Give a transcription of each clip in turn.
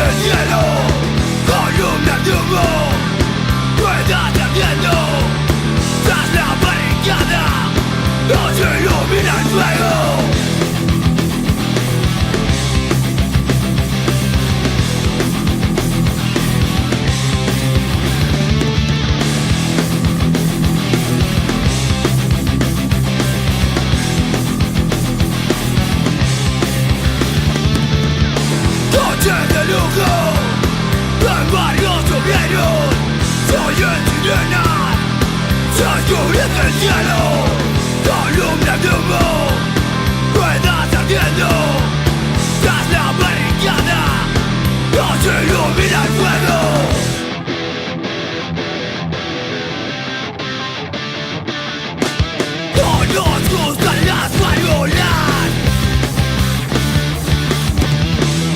del cielo, columnas de humo, ruedas ardiendo, tras la barricada, nos ilumina el fuego. Noche de lujo, en barrios obreros, soy el sirena, se oscurece el cielo, columnas de humo, ruedas ardiendo, tras la barricada, nos ilumina el fuego. No nos gustan las farolas,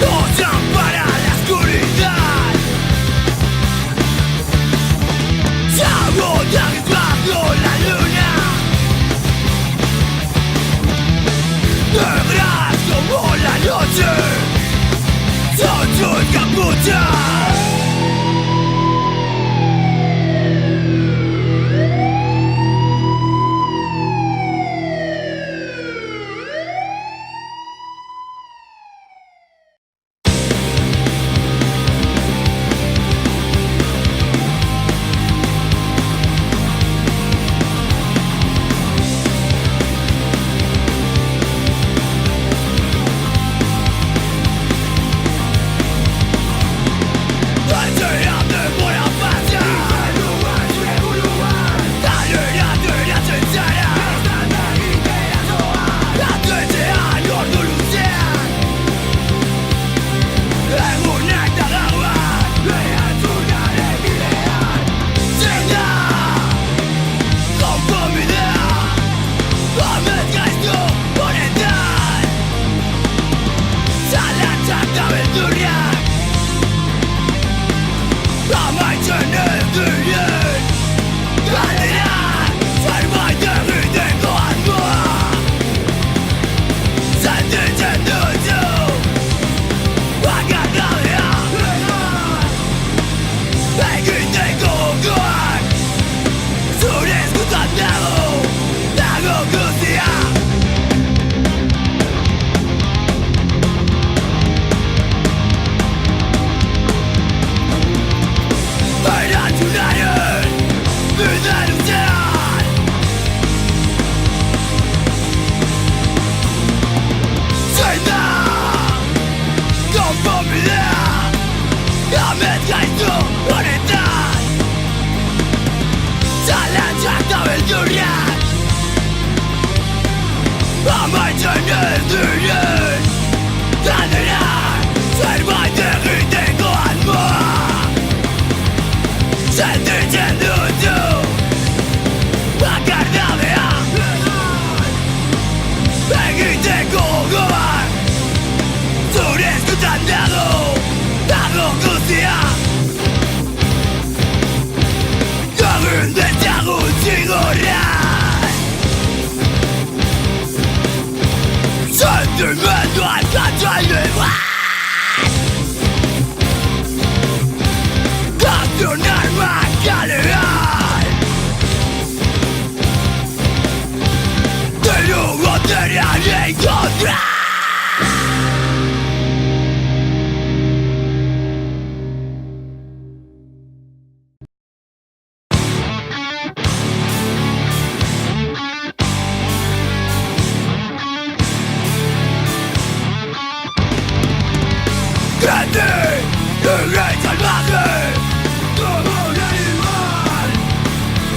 nos ampara la oscuridad, se agota bajo la luna, negras como la noche, son sus capuchas.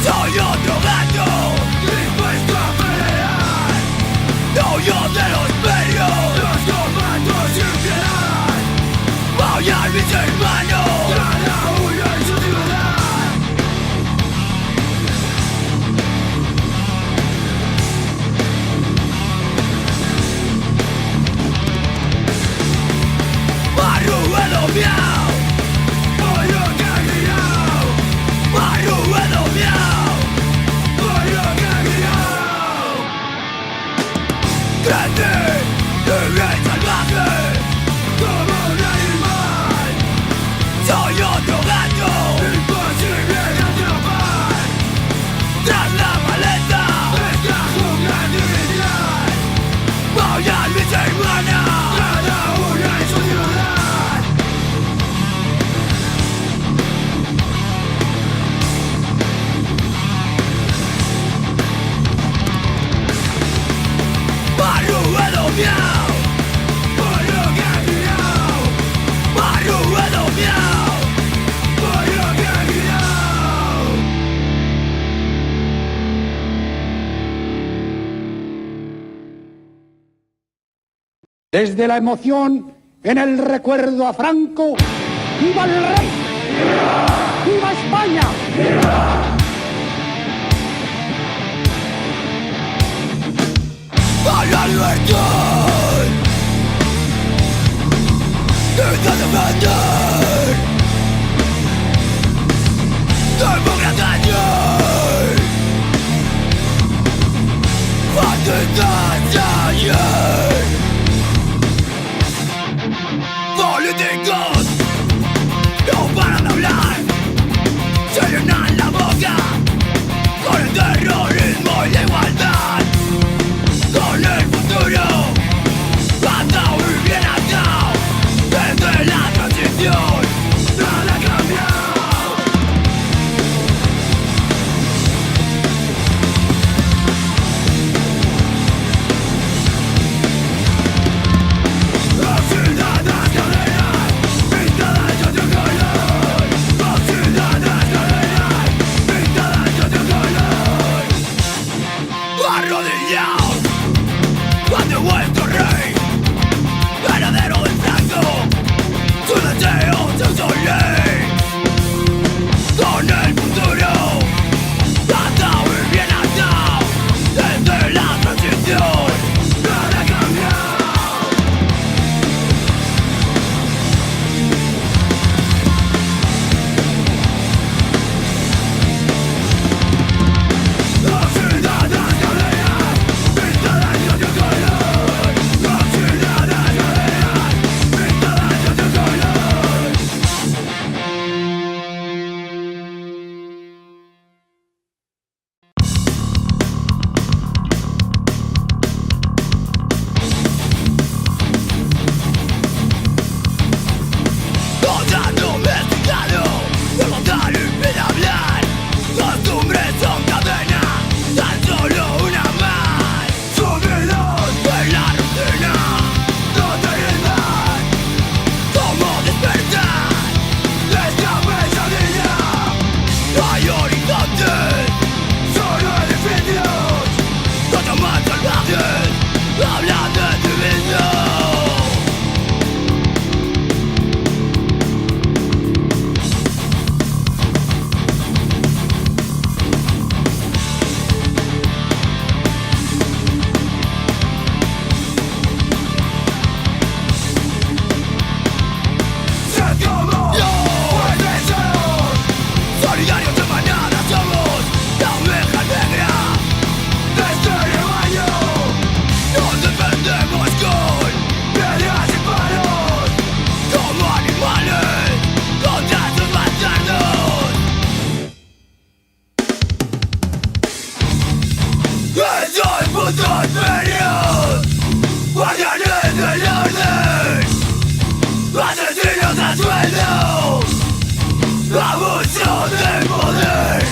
Soy otro gato dispuesto a pelear, no yo de los peligrosos. Desde la emoción en el recuerdo a Franco, ¡viva el rey! ¡Viva España! ¡A la libertad! ¡Deja de defender! ¡Democracia! ¡Fascistas! Políticos no paran de hablar, se llenan la boca con el terrorismo y la igualdad, con el futuro atado y bien atado. Desde la transición nada ha cambiado. Arrodillaos ante vuestro rey, heredero del Franco, su deseo se hizo ley. Con el futuro atado y bien atado, desde la transición nada ha cambiado. Esos putos medios, guardianes del orden, asesinos a sueldo, abuso de poder.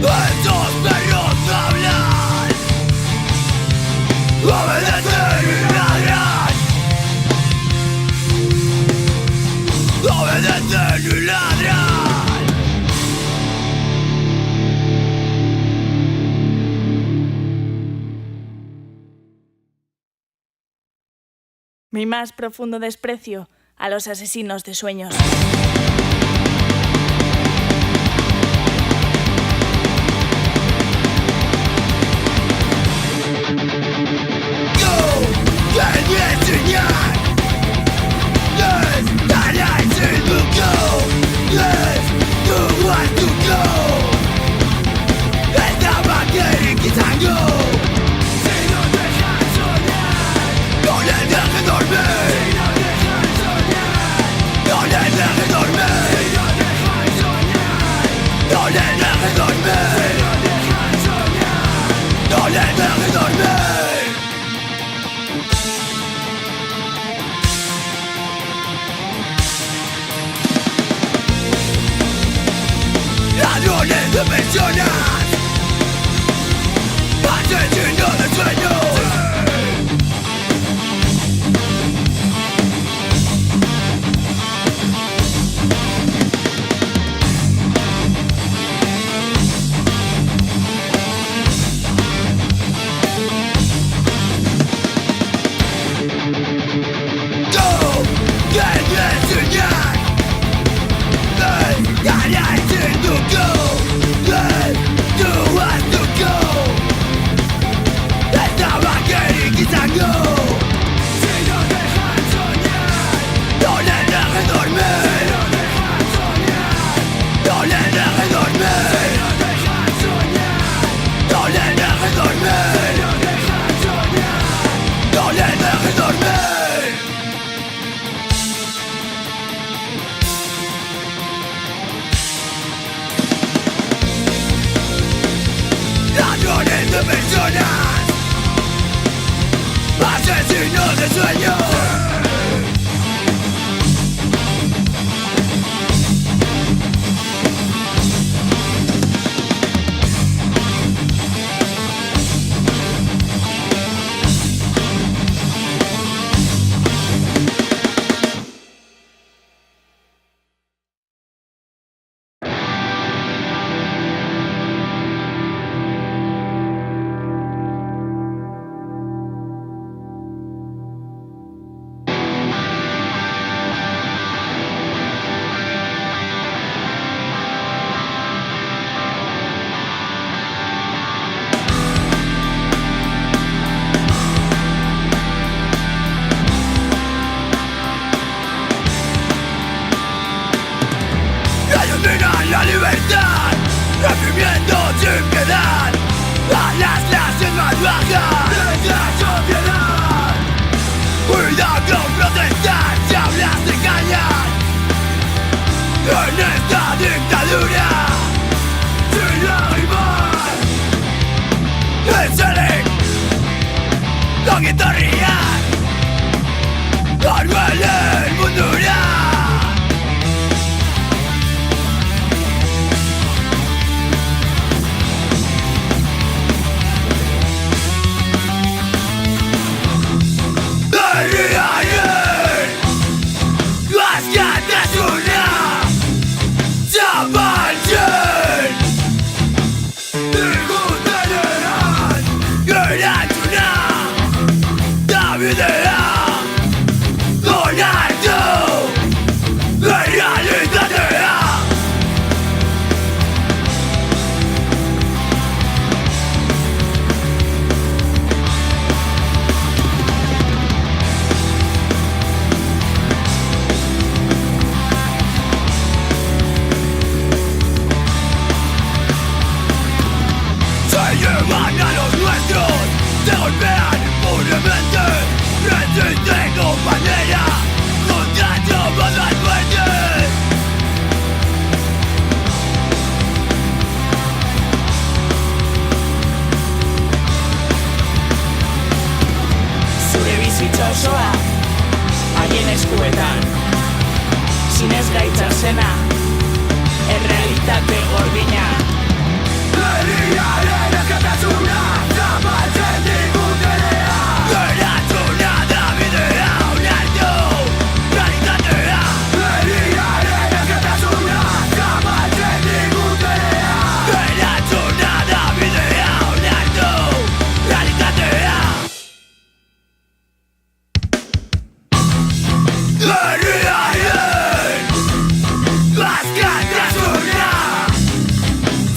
Estos perros hablan, obedecen y ladran, obedecen y ladran. Mi más profundo desprecio a los asesinos de sueños. No le dejes dormir. de sueños. Ellos miran la libertad, reprimiendo sin piedad a las clases más bajas de la sociedad. Cuidado con protestar si hablas de callar en esta dictadura sin lágrimas. Excelente, con guitarría, Manuel el Mundura. Llevan a los nuestros, te golpean impunemente. Resiste, compañera, contra todas las muertes. Zure bizitza osoa haien eskuetan, zinez gaitza zena, errealitate gordina. Herriaren askatasuna zapaltzen digutenea. Erantzuna da bidea onartu realitatea. Herriaren askatasuna zapaltzen digutenea. Erantzuna da bidea onartu realitatea. Herriaren askatasuna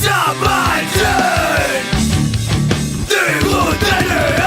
zapaltzen digutenea.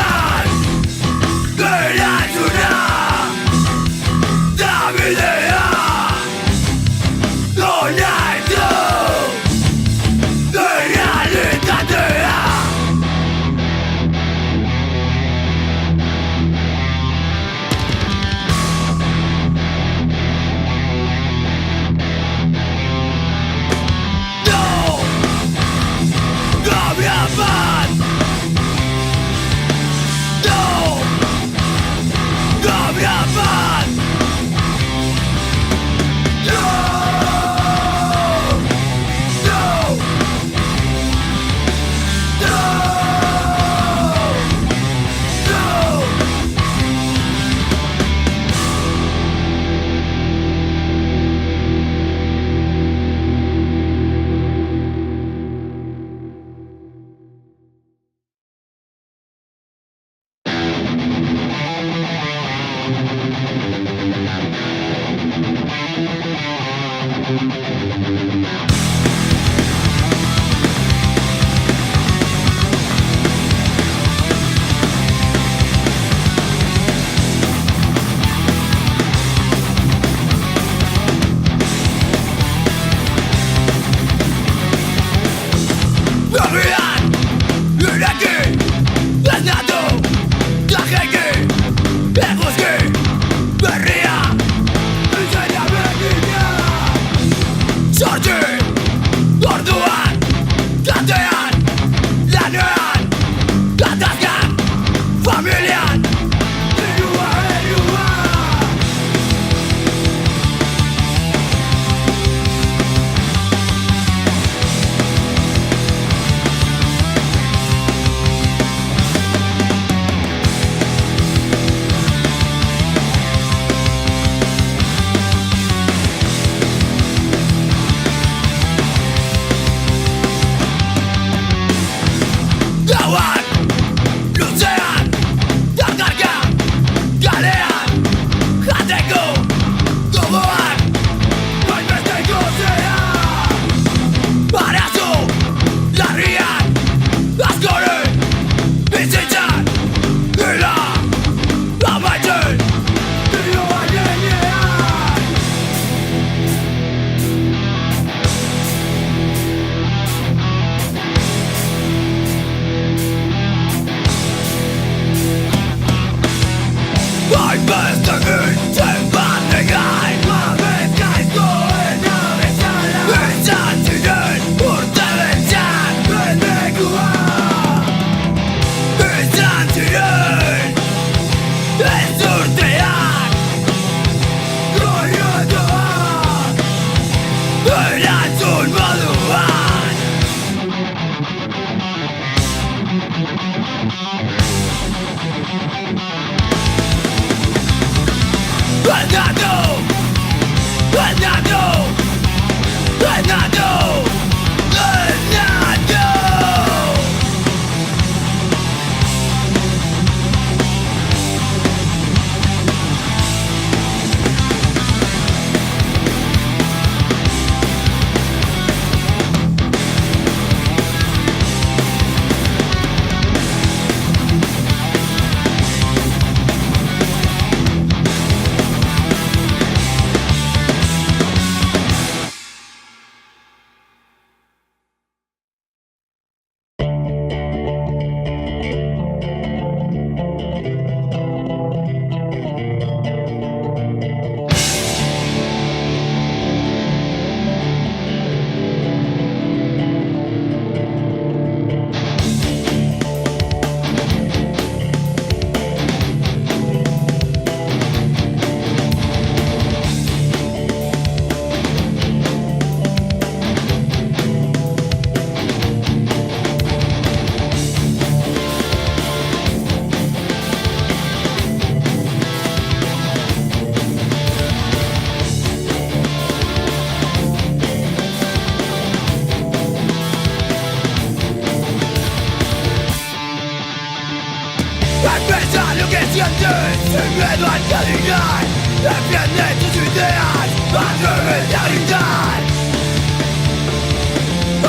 Expresa lo que sientes sin miedo a adivinar. Defiende tus ideas, atrévete a gritar.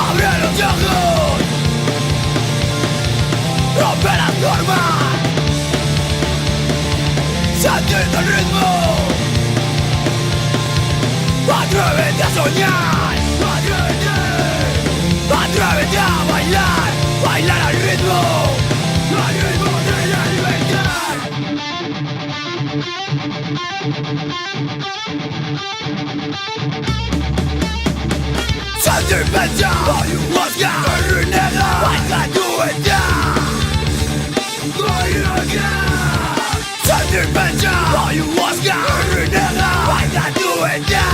Abre los ojos, rompe las normas, siente el ritmo. Atrévete a soñar, atrévete a bailar, bailar al ritmo de la libertad. Siente y pensa, ayahuasca, renega, baila tu vida. Siente y pensa, ayahuasca, renega, baila tu vida.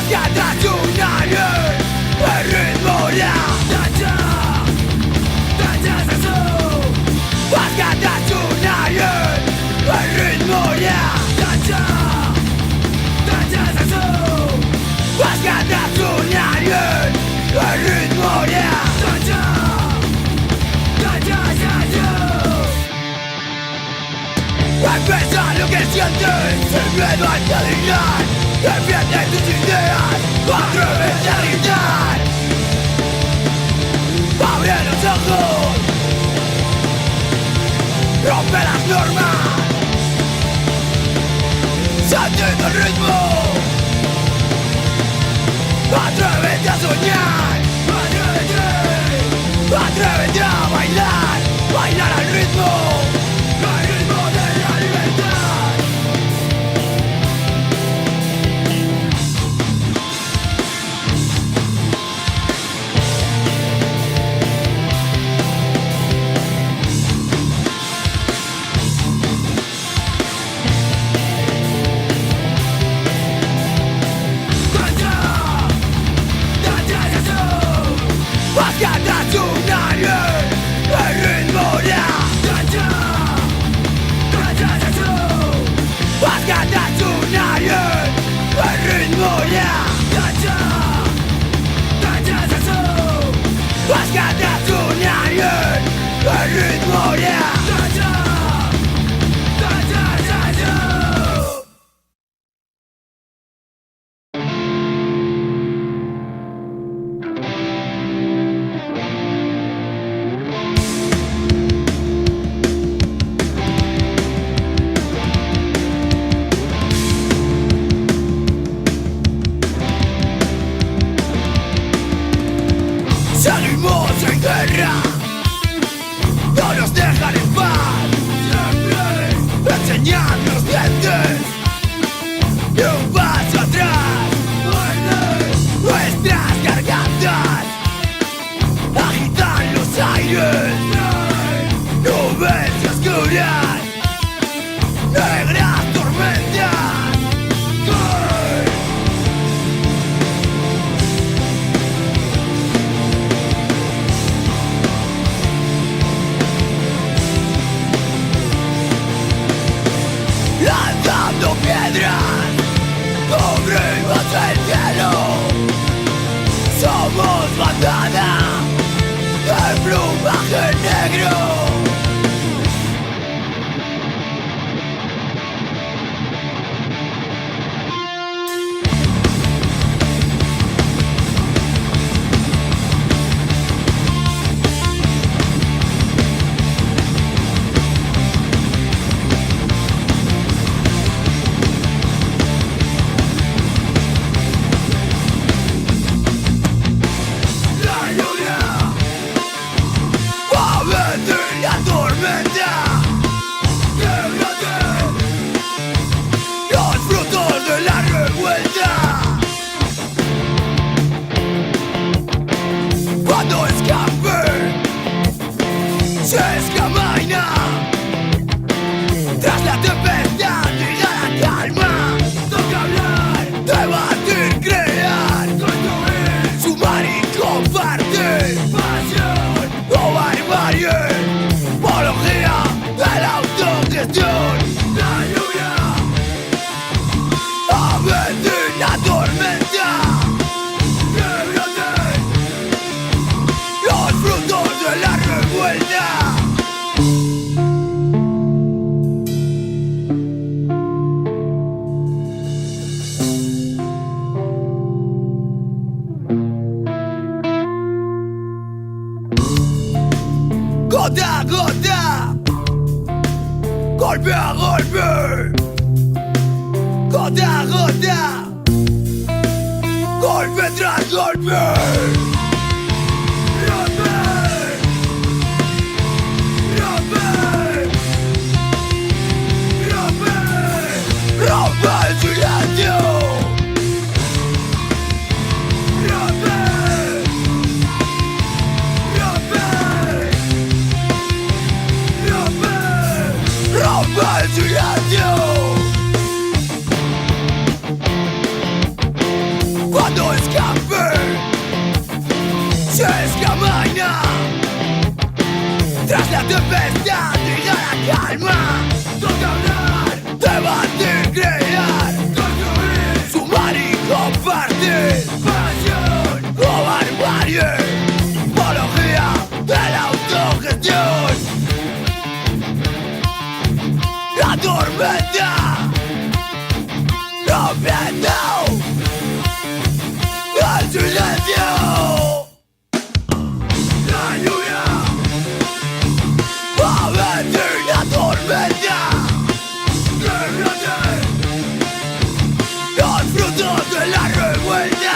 Cada tsunami, el ritmo ya. Cada tsunami, el ritmo ya. Cada tsunami, el ritmo ya. Expresa lo que sientes, sin miedo a adivinar. Defiende tus ideas, atrévete a gritar. Abre los ojos, rompe las normas, siente el ritmo. Atrévete a soñar, atrévete a bailar, bailar al ritmo de la libertad. Cada tsunami, el ritmo ya. Cada tsunami, el ritmo ya. Cada tsunami, el ritmo ya. Salimos en guerra, no nos dejan en paz. Siempre enseñan los dientes y un paso atrás. Nuestras gargantas agitan los aires, nubes oscuras, negras tormentas. Bordada de plumaje negro. Cuando escape, se escamaina. Tras la tempestad llega la calma. Toca hablar, debatir, crear, construir, sumar y compartir. Pasión o barbarie, apología de la autogestión. La lluvia, a veces la tormenta. Los frutos de la revuelta. Gota a gota, golpe a golpe, gota a gota, golpe tras golpe. Rompe el silencio. Rompe el silencio. Cuando escape, se escamaina. Tras la tempestad llega la calma. Toca hablar, debatir, crear, construir, sumar y compartir. Pasión o barbarie, apología de la autogestión. La tormenta, rompiendo el silencio. La lluvia, a veces la tormenta. Los frutos de la revuelta.